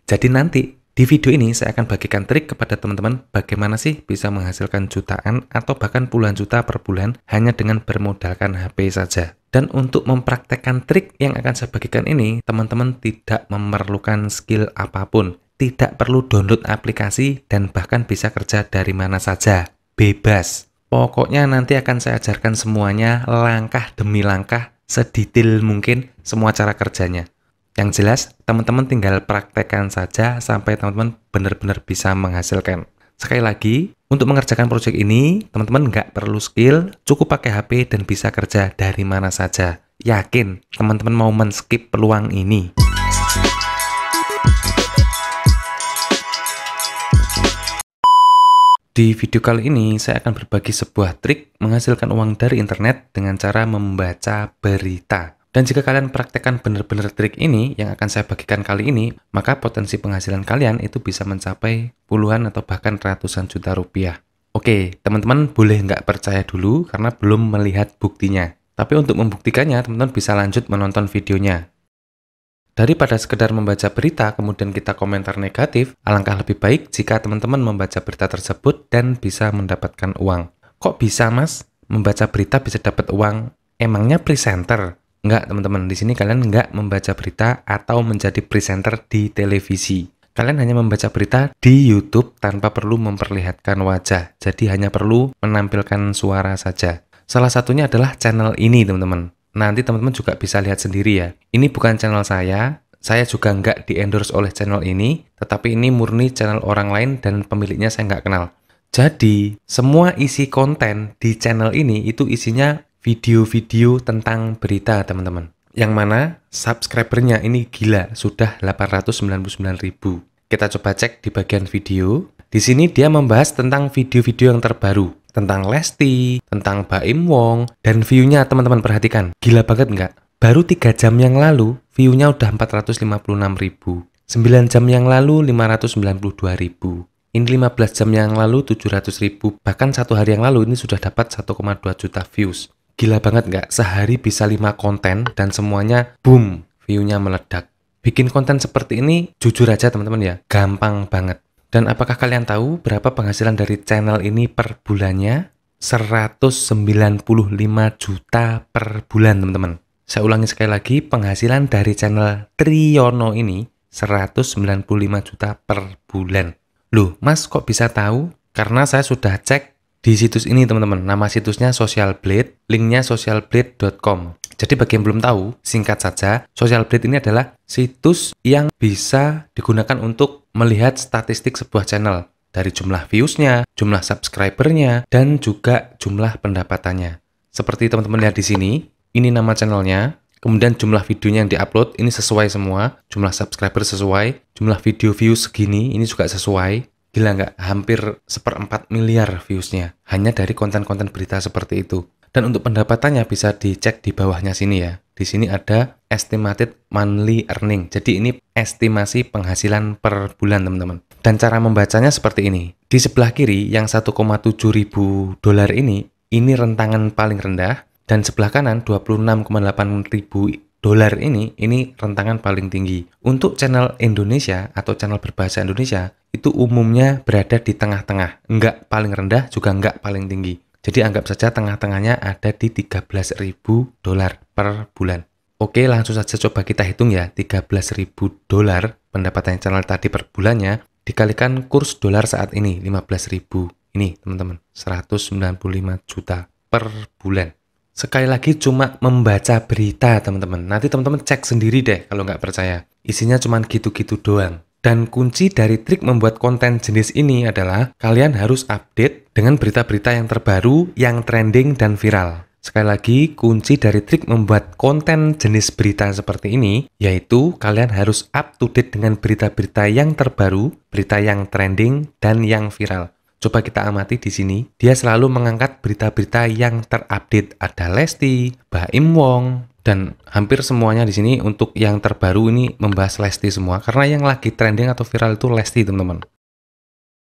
Jadi nanti di video ini saya akan bagikan trik kepada teman-teman bagaimana sih bisa menghasilkan jutaan atau bahkan puluhan juta per bulan hanya dengan bermodalkan HP saja. Dan untuk mempraktekkan trik yang akan saya bagikan ini, teman-teman tidak memerlukan skill apapun. Tidak perlu download aplikasi dan bahkan bisa kerja dari mana saja. Bebas. Pokoknya nanti akan saya ajarkan semuanya langkah demi langkah, sedetail mungkin semua cara kerjanya. Yang jelas, teman-teman tinggal praktekkan saja sampai teman-teman benar-benar bisa menghasilkan. Sekali lagi, untuk mengerjakan proyek ini, teman-teman nggak perlu skill, cukup pakai HP dan bisa kerja dari mana saja. Yakin, teman-teman mau men-skip peluang ini. Di video kali ini, saya akan berbagi sebuah trik menghasilkan uang dari internet dengan cara membaca berita. Dan jika kalian praktekkan benar-benar trik ini yang akan saya bagikan kali ini, maka potensi penghasilan kalian itu bisa mencapai puluhan atau bahkan ratusan juta rupiah. Oke, teman-teman boleh nggak percaya dulu karena belum melihat buktinya. Tapi untuk membuktikannya, teman-teman bisa lanjut menonton videonya. Daripada sekedar membaca berita kemudian kita komentar negatif, alangkah lebih baik jika teman-teman membaca berita tersebut dan bisa mendapatkan uang. Kok bisa, Mas? Membaca berita bisa dapat uang? Emangnya presenter? Enggak, teman-teman. Di sini kalian enggak membaca berita atau menjadi presenter di televisi. Kalian hanya membaca berita di YouTube tanpa perlu memperlihatkan wajah. Jadi hanya perlu menampilkan suara saja. Salah satunya adalah channel ini, teman-teman. Nanti teman-teman juga bisa lihat sendiri ya. Ini bukan channel saya juga enggak di-endorse oleh channel ini, tetapi ini murni channel orang lain dan pemiliknya saya enggak kenal. Jadi, semua isi konten di channel ini itu isinya video-video tentang berita, teman-teman. Yang mana subscribernya ini gila, sudah 899.000. Kita coba cek di bagian video. Di sini dia membahas tentang video-video yang terbaru. Tentang Lesti, tentang Baim Wong, dan view-nya teman-teman perhatikan. Gila banget nggak? Baru 3 jam yang lalu, view-nya udah 456.000. 9 jam yang lalu, 592.000. Ini 15 jam yang lalu 700.000. Bahkan 1 hari yang lalu ini sudah dapat 1,2 juta views. Gila banget nggak? Sehari bisa 5 konten dan semuanya boom, view-nya meledak. Bikin konten seperti ini jujur aja teman-teman ya, gampang banget. Dan apakah kalian tahu berapa penghasilan dari channel ini per bulannya? 195 juta per bulan teman-teman. Saya ulangi sekali lagi, penghasilan dari channel Triyono ini 195 juta per bulan. Loh, Mas kok bisa tahu? Karena saya sudah cek di situs ini teman-teman. Nama situsnya Socialblade, linknya socialblade.com. Jadi bagi yang belum tahu, singkat saja, Socialblade ini adalah situs yang bisa digunakan untuk melihat statistik sebuah channel. Dari jumlah views-nya, jumlah subscriber-nya, dan juga jumlah pendapatannya. Seperti teman-teman lihat di sini, ini nama channelnya, kemudian jumlah videonya yang diupload, ini sesuai semua, jumlah subscriber sesuai, jumlah video views segini, ini juga sesuai. Gila nggak? Hampir 1/4 miliar views-nya. Hanya dari konten-konten berita seperti itu. Dan untuk pendapatannya bisa dicek di bawahnya sini ya. Di sini ada estimated monthly earning. Jadi ini estimasi penghasilan per bulan teman-teman. Dan cara membacanya seperti ini. Di sebelah kiri yang 1,7 ribu dolar ini rentangan paling rendah. Dan sebelah kanan 26,8 ribu dolar ini rentangan paling tinggi. Untuk channel Indonesia atau channel berbahasa Indonesia itu umumnya berada di tengah-tengah. Enggak paling rendah juga enggak paling tinggi. Jadi anggap saja tengah-tengahnya ada di 13.000 dolar per bulan. Oke, langsung saja coba kita hitung ya. 13.000 dolar pendapatan channel tadi per bulannya dikalikan kurs dolar saat ini 15.000. Ini teman-teman, 195 juta per bulan. Sekali lagi cuma membaca berita teman-teman. Nanti teman-teman cek sendiri deh kalau nggak percaya. Isinya cuma gitu-gitu doang. Dan kunci dari trik membuat konten jenis ini adalah kalian harus update dengan berita-berita yang terbaru, yang trending dan viral. Sekali lagi, kunci dari trik membuat konten jenis berita seperti ini yaitu kalian harus up to date dengan berita-berita yang terbaru, berita yang trending dan yang viral. Coba kita amati di sini, dia selalu mengangkat berita-berita yang terupdate. Ada Lesti, Baim Wong, dan hampir semuanya di sini untuk yang terbaru ini membahas Lesti semua. Karena yang lagi trending atau viral itu Lesti, teman-teman.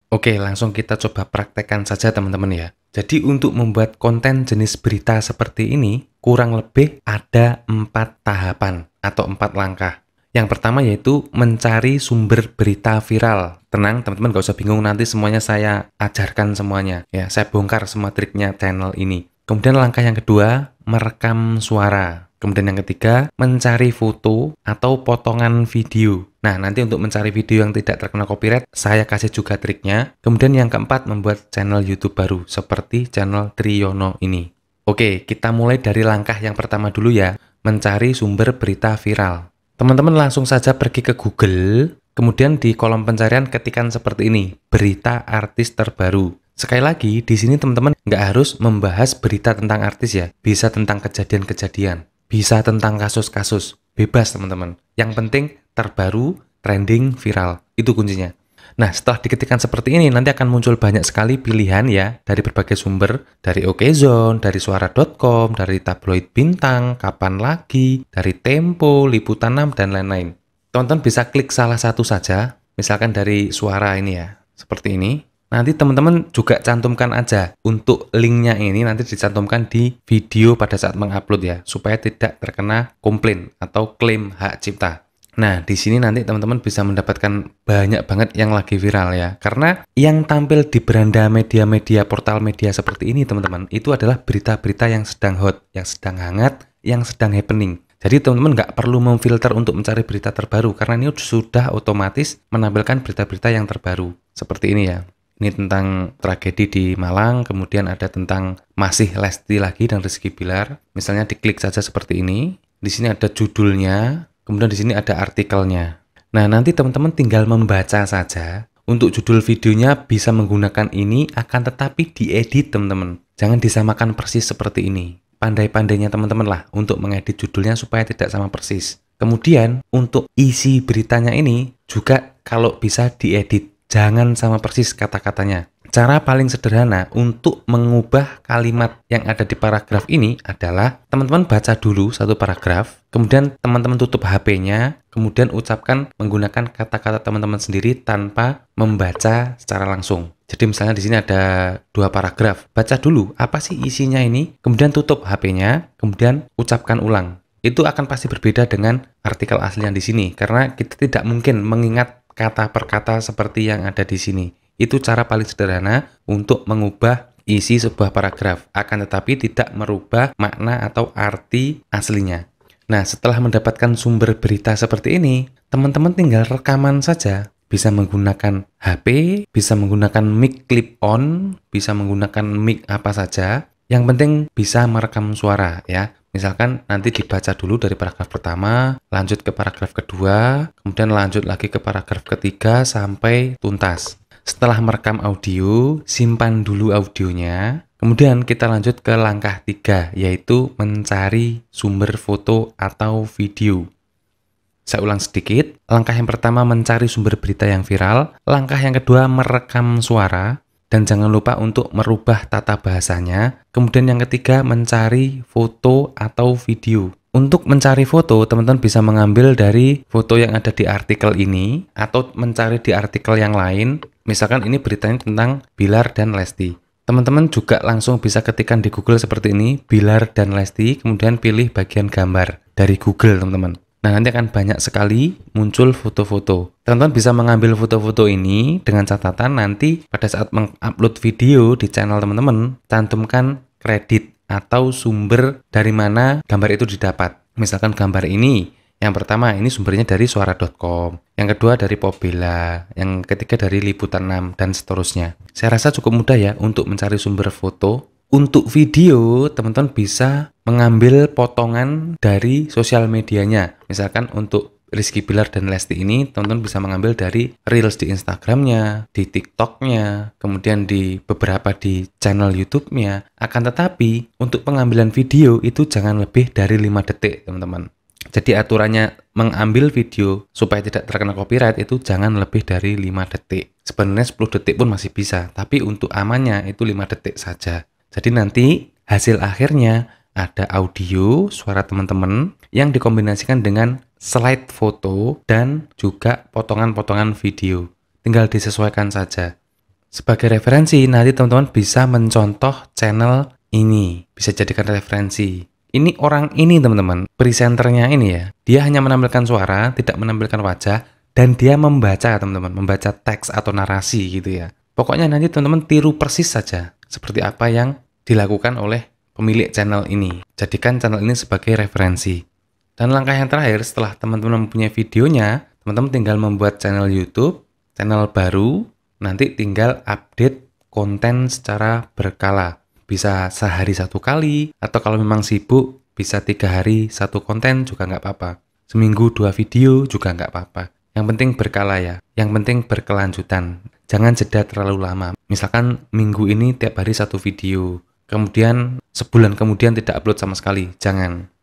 Oke, langsung kita coba praktekkan saja, teman-teman ya. Jadi untuk membuat konten jenis berita seperti ini, kurang lebih ada 4 tahapan atau 4 langkah. Yang pertama yaitu mencari sumber berita viral. Tenang teman-teman, gak usah bingung, nanti semuanya saya ajarkan semuanya. Ya, saya bongkar semua triknya channel ini. Kemudian langkah yang kedua, merekam suara. Kemudian yang ketiga, mencari foto atau potongan video. Nah, nanti untuk mencari video yang tidak terkena copyright, saya kasih juga triknya. Kemudian yang keempat, membuat channel YouTube baru, seperti channel Triyono ini. Oke, kita mulai dari langkah yang pertama dulu ya, mencari sumber berita viral. Teman-teman langsung saja pergi ke Google, kemudian di kolom pencarian ketikan seperti ini, berita artis terbaru. Sekali lagi, di sini teman-teman nggak harus membahas berita tentang artis ya. Bisa tentang kejadian-kejadian, bisa tentang kasus-kasus. Bebas teman-teman. Yang penting terbaru, trending, viral. Itu kuncinya. Nah, setelah diketikkan seperti ini, nanti akan muncul banyak sekali pilihan ya, dari berbagai sumber, dari Okezone, dari suara.com, dari tabloid Bintang, Kapan Lagi, dari Tempo, Liputan 6, dan lain-lain. Teman-teman bisa klik salah satu saja, misalkan dari suara ini ya, seperti ini. Nanti teman-teman juga cantumkan aja untuk linknya ini, nanti dicantumkan di video pada saat mengupload ya, supaya tidak terkena komplain atau klaim hak cipta. Nah, di sini nanti teman-teman bisa mendapatkan banyak banget yang lagi viral ya. Karena yang tampil di beranda media-media, portal media seperti ini teman-teman, itu adalah berita-berita yang sedang hot, yang sedang hangat, yang sedang happening. Jadi teman-teman nggak perlu memfilter untuk mencari berita terbaru, karena ini sudah otomatis menampilkan berita-berita yang terbaru. Seperti ini ya. Ini tentang tragedi di Malang, kemudian ada tentang masih Lesti lagi dan Rizky Bilar. Misalnya diklik saja seperti ini. Di sini ada judulnya, kemudian di sini ada artikelnya. Nah, nanti teman-teman tinggal membaca saja. Untuk judul videonya bisa menggunakan ini, akan tetapi diedit teman-teman. Jangan disamakan persis seperti ini. Pandai-pandainya teman-teman lah untuk mengedit judulnya supaya tidak sama persis. Kemudian untuk isi beritanya ini juga kalau bisa diedit. Jangan sama persis kata-katanya. Cara paling sederhana untuk mengubah kalimat yang ada di paragraf ini adalah teman-teman baca dulu satu paragraf, kemudian teman-teman tutup HP-nya, kemudian ucapkan menggunakan kata-kata teman-teman sendiri tanpa membaca secara langsung. Jadi misalnya di sini ada 2 paragraf, baca dulu apa sih isinya ini, kemudian tutup HP-nya, kemudian ucapkan ulang. Itu akan pasti berbeda dengan artikel asli yang di sini, karena kita tidak mungkin mengingat kata per kata seperti yang ada di sini. Itu cara paling sederhana untuk mengubah isi sebuah paragraf, akan tetapi tidak merubah makna atau arti aslinya. Nah, setelah mendapatkan sumber berita seperti ini, teman-teman tinggal rekaman saja. Bisa menggunakan HP, bisa menggunakan mic clip on, bisa menggunakan mic apa saja. Yang penting bisa merekam suara ya. Misalkan nanti dibaca dulu dari paragraf pertama, lanjut ke paragraf kedua, kemudian lanjut lagi ke paragraf ketiga sampai tuntas. Setelah merekam audio, simpan dulu audionya. Kemudian kita lanjut ke langkah 3, yaitu mencari sumber foto atau video. Saya ulang sedikit. Langkah yang pertama mencari sumber berita yang viral. Langkah yang kedua merekam suara. Dan jangan lupa untuk merubah tata bahasanya. Kemudian yang ketiga, mencari foto atau video. Untuk mencari foto, teman-teman bisa mengambil dari foto yang ada di artikel ini, atau mencari di artikel yang lain. Misalkan ini beritanya tentang Bilar dan Lesti. Teman-teman juga langsung bisa ketikkan di Google seperti ini, Bilar dan Lesti, kemudian pilih bagian gambar dari Google, teman-teman. Nah, nanti akan banyak sekali muncul foto-foto. Teman-teman bisa mengambil foto-foto ini dengan catatan nanti pada saat mengupload video di channel teman-teman, cantumkan kredit atau sumber dari mana gambar itu didapat. Misalkan gambar ini, yang pertama ini sumbernya dari suara.com, yang kedua dari Pobela, yang ketiga dari Liputan 6, dan seterusnya. Saya rasa cukup mudah ya untuk mencari sumber foto. Untuk video, teman-teman bisa mengambil potongan dari sosial medianya. Misalkan untuk Rizky Bilar dan Lesti ini, teman-teman bisa mengambil dari Reels di Instagramnya, di TikToknya, kemudian di beberapa di channel YouTube-nya. Akan tetapi, untuk pengambilan video itu jangan lebih dari 5 detik, teman-teman. Jadi aturannya mengambil video supaya tidak terkena copyright itu jangan lebih dari 5 detik. Sebenarnya 10 detik pun masih bisa, tapi untuk amannya itu 5 detik saja. Jadi nanti hasil akhirnya ada audio, suara teman-teman yang dikombinasikan dengan slide foto dan juga potongan-potongan video. Tinggal disesuaikan saja. Sebagai referensi, nanti teman-teman bisa mencontoh channel ini. Bisa jadikan referensi. Ini orang ini teman-teman, presenternya ini ya, dia hanya menampilkan suara, tidak menampilkan wajah, dan dia membaca teman-teman, membaca teks atau narasi gitu ya. Pokoknya nanti teman-teman tiru persis saja seperti apa yang dilakukan oleh pemilik channel ini. Jadikan channel ini sebagai referensi. Dan langkah yang terakhir setelah teman-teman mempunyai videonya, teman-teman tinggal membuat channel YouTube, channel baru, nanti tinggal update konten secara berkala. Bisa sehari 1 kali, atau kalau memang sibuk, bisa 3 hari 1 konten juga nggak apa-apa. Seminggu 2 video juga nggak apa-apa. Yang penting berkala ya, yang penting berkelanjutan. Jangan jeda terlalu lama. Misalkan minggu ini tiap hari 1 video, kemudian sebulan kemudian tidak upload sama sekali. Jangan.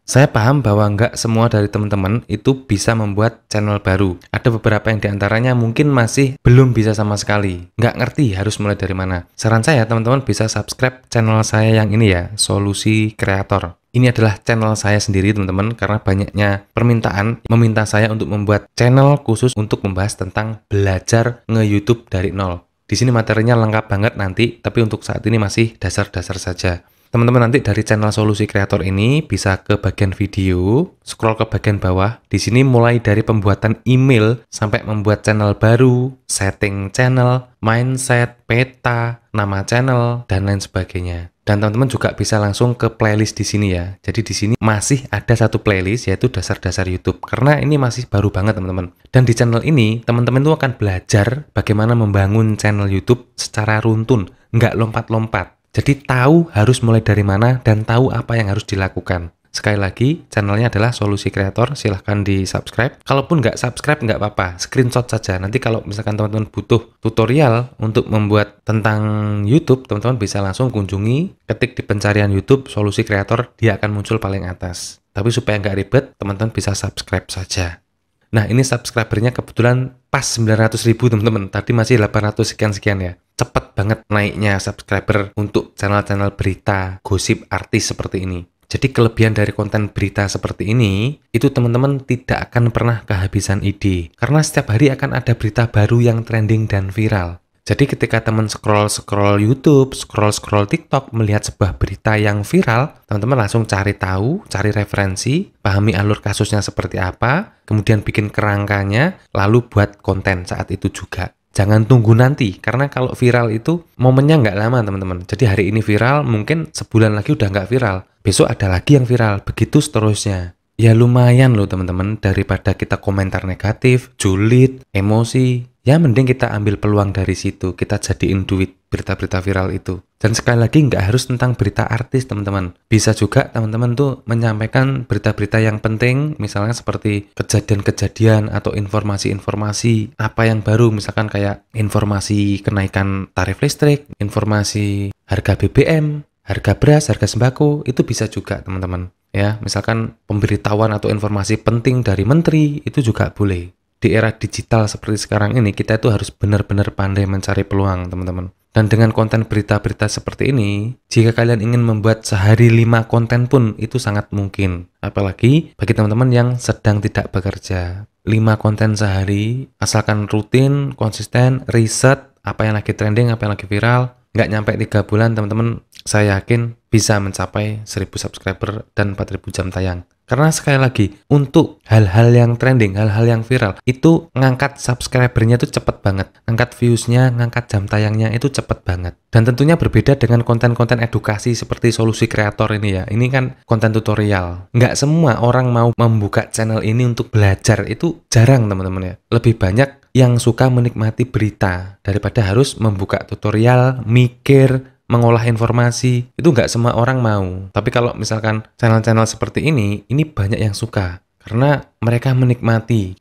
Saya paham bahwa nggak semua dari teman-teman itu bisa membuat channel baru. Ada beberapa yang diantaranya mungkin masih belum bisa sama sekali. Nggak ngerti harus mulai dari mana. Saran saya teman-teman bisa subscribe channel saya yang ini ya, Solusi Kreator. Ini adalah channel saya sendiri teman-teman, karena banyaknya permintaan meminta saya untuk membuat channel khusus untuk membahas tentang belajar nge-YouTube dari nol. Di sini materinya lengkap banget nanti, tapi untuk saat ini masih dasar-dasar saja. Teman-teman nanti dari channel Solusi Kreator ini bisa ke bagian video, scroll ke bagian bawah. Di sini mulai dari pembuatan email sampai membuat channel baru, setting channel, mindset, peta, nama channel, dan lain sebagainya. Dan teman-teman juga bisa langsung ke playlist di sini ya. Jadi di sini masih ada 1 playlist yaitu dasar-dasar YouTube. Karena ini masih baru banget teman-teman. Dan di channel ini teman-teman itu akan belajar bagaimana membangun channel YouTube secara runtun, nggak lompat-lompat. Jadi tahu harus mulai dari mana dan tahu apa yang harus dilakukan. Sekali lagi, channelnya adalah Solusi Kreator, silahkan di-subscribe. Kalaupun nggak subscribe, nggak apa-apa, screenshot saja. Nanti kalau misalkan teman-teman butuh tutorial untuk membuat tentang YouTube, teman-teman bisa langsung kunjungi, ketik di pencarian YouTube Solusi Kreator, dia akan muncul paling atas. Tapi supaya nggak ribet, teman-teman bisa subscribe saja. Nah, ini subscribernya kebetulan pas 900.000 teman-teman. Tadi masih 800 sekian-sekian ya. Cepet banget naiknya subscriber untuk channel-channel berita, gosip artis seperti ini. Jadi kelebihan dari konten berita seperti ini, itu teman-teman tidak akan pernah kehabisan ide. Karena setiap hari akan ada berita baru yang trending dan viral. Jadi ketika teman scroll YouTube, scroll TikTok, melihat sebuah berita yang viral, teman-teman langsung cari tahu, cari referensi, pahami alur kasusnya seperti apa, kemudian bikin kerangkanya, lalu buat konten saat itu juga. Jangan tunggu nanti, karena kalau viral itu momennya nggak lama teman-teman. Jadi hari ini viral, mungkin sebulan lagi udah nggak viral. Besok ada lagi yang viral, begitu seterusnya. Ya lumayan loh teman-teman, daripada kita komentar negatif, julid, emosi. Ya mending kita ambil peluang dari situ, kita jadiin duit berita-berita viral itu. Dan sekali lagi nggak harus tentang berita artis teman-teman. Bisa juga teman-teman tuh menyampaikan berita-berita yang penting, misalnya seperti kejadian-kejadian atau informasi-informasi apa yang baru, misalkan kayak informasi kenaikan tarif listrik, informasi harga BBM, harga beras, harga sembako, itu bisa juga teman-teman. Ya, misalkan pemberitahuan atau informasi penting dari menteri, itu juga boleh. Di era digital seperti sekarang ini, kita itu harus benar-benar pandai mencari peluang, teman-teman. Dan dengan konten berita-berita seperti ini, jika kalian ingin membuat sehari 5 konten pun, itu sangat mungkin. Apalagi bagi teman-teman yang sedang tidak bekerja. 5 konten sehari, asalkan rutin, konsisten, riset, apa yang lagi trending, apa yang lagi viral, nggak nyampe 3 bulan, teman-teman, saya yakin bisa mencapai 1000 subscriber dan 4000 jam tayang. Karena sekali lagi, untuk hal-hal yang trending, hal-hal yang viral, itu ngangkat subscribernya itu cepet banget. Ngangkat viewsnya, ngangkat jam tayangnya itu cepet banget. Dan tentunya berbeda dengan konten-konten edukasi seperti Solusi Kreator ini ya. Ini kan konten tutorial. Nggak semua orang mau membuka channel ini untuk belajar. Itu jarang teman-teman ya. Lebih banyak yang suka menikmati berita daripada harus membuka tutorial, mikir, mengolah informasi. Itu nggak semua orang mau. Tapi kalau misalkan channel-channel seperti ini banyak yang suka. Karena mereka menikmati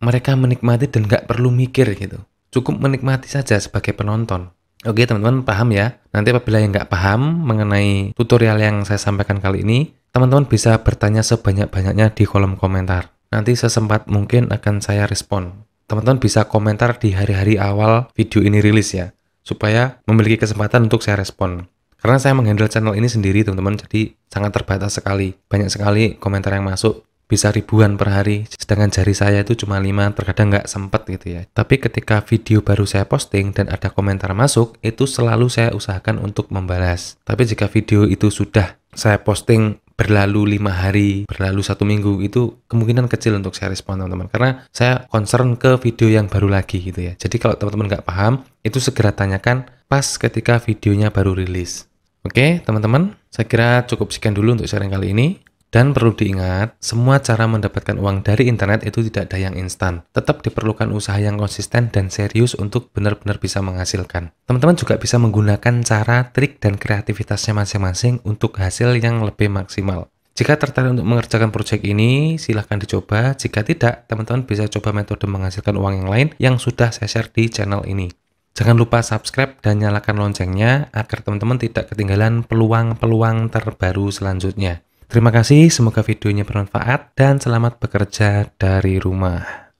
dan nggak perlu mikir gitu. Cukup menikmati saja sebagai penonton. Oke teman-teman, paham ya? Nanti apabila yang nggak paham mengenai tutorial yang saya sampaikan kali ini, teman-teman bisa bertanya sebanyak-banyaknya di kolom komentar. Nanti sesempat mungkin akan saya respon. Teman-teman bisa komentar di hari-hari awal video ini rilis ya, supaya memiliki kesempatan untuk saya respon. Karena saya menghandle channel ini sendiri teman-teman, jadi sangat terbatas sekali. Banyak sekali komentar yang masuk, bisa ribuan per hari, sedangkan jari saya itu cuma 5, terkadang nggak sempet gitu ya. Tapi ketika video baru saya posting dan ada komentar masuk, itu selalu saya usahakan untuk membalas. Tapi jika video itu sudah saya posting berlalu 5 hari, berlalu 1 minggu, itu kemungkinan kecil untuk saya respon teman-teman. Karena saya concern ke video yang baru lagi gitu ya. Jadi kalau teman-teman nggak paham, itu segera tanyakan pas ketika videonya baru rilis. Oke, teman-teman, saya kira cukup sekian dulu untuk sharing kali ini. Dan perlu diingat, semua cara mendapatkan uang dari internet itu tidak ada yang instan. Tetap diperlukan usaha yang konsisten dan serius untuk benar-benar bisa menghasilkan. Teman-teman juga bisa menggunakan cara, trik, dan kreativitasnya masing-masing untuk hasil yang lebih maksimal. Jika tertarik untuk mengerjakan proyek ini, silahkan dicoba. Jika tidak, teman-teman bisa coba metode menghasilkan uang yang lain yang sudah saya share di channel ini. Jangan lupa subscribe dan nyalakan loncengnya agar teman-teman tidak ketinggalan peluang-peluang terbaru selanjutnya. Terima kasih, semoga videonya bermanfaat dan selamat bekerja dari rumah.